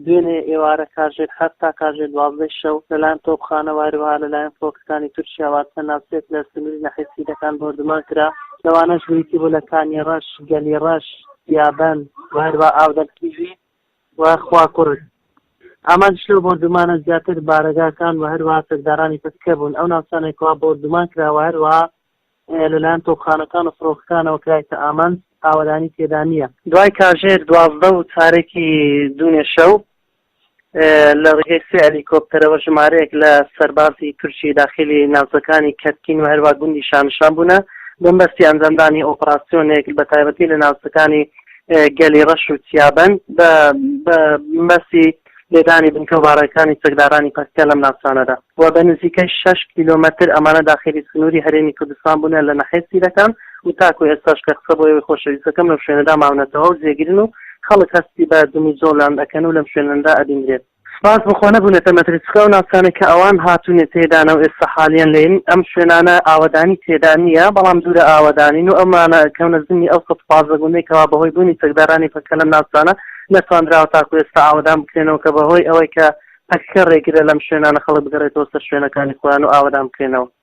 دوێنێ ئێوارە کاژێر هەفتا کاژێر 12 شەو لەلایەن تۆپخانە وایروها لەلایەن فڕۆکەکانی تورکیا واتە ناوچەیەک لە سنووری ناحیە سیرەکان بردومان کرا لەوانەش بریتی بوو لە کانی ڕەش گەلی ڕەش یابەن وایروها ئاودەرکیژی و خواکوڕ ئامانجش لەو بردومانە زیاتر بارەگاکان و هەروەها سەردارانی پسکە بوون ئەو ناوچانێکەوە بردومان کراوە هەروەها لەلایەن تۆپخانەکان و فڕۆکەکانەوە کرایتە ئامانج ئاوەدانی تێدا نییە دوای کاژێر 12 و چارێکی دوونێ شەو لە ڕێگەی سێ هەلیکۆپتەرەوە ژمارەیەک لە سەربازی تورکی داخلی ناوچەکانی کەرکین و هەروەها گوندی شانشان بوونە بەمبەستی ئەنجامدانی ئۆپراسیۆنێک بە تایبەتی لە ناوچەکانی گەلی ڕەش و چیابەن بەمبەستی لێدانی بنکە و باڕەکانی چەکدارانی پەسکە لەم ناوچانەدا و بە نزیکەی 6 کیلۆمەتر ئەمانە داخلی سنووری هەرێمی کوردستان بوونە لە ناحیە سیرەکان و تاکو ئێستاش کە قسە بۆ ئێوەی خۆشەویستەکەم لەم شوێنەدا ماونەتەوە و جێگیرن و خەڵک هەستی بە دمی زۆڵان دەکەن و لەم شوێنەدا ئەبینرێت سپاس بخۆنە بوونێتە مەترسکە و ناوچانێک کە ئەوان هاتوونێ تێدانە و ئێستا حالیان لێن ئەم شوێنانە ئاوەدانی تێدا نییە بەڵام دوورە ئاوەدانین و ئەمانە کەونە زنی ئەو 115 گوندێکەوە بەهۆی بوونی چەکدارانی پەکە لەم ناوچانە نەتوانراوە تاکو ئێستا ئاوەدان بکرێنەوە کە بەهۆی ئەوەی کە پەکەکە ڕێگرە لەم شوێنانە خەڵک بگەڕێتەوە سەر شوێنەکانی خۆیان و ئاوەدان بکرێنەوە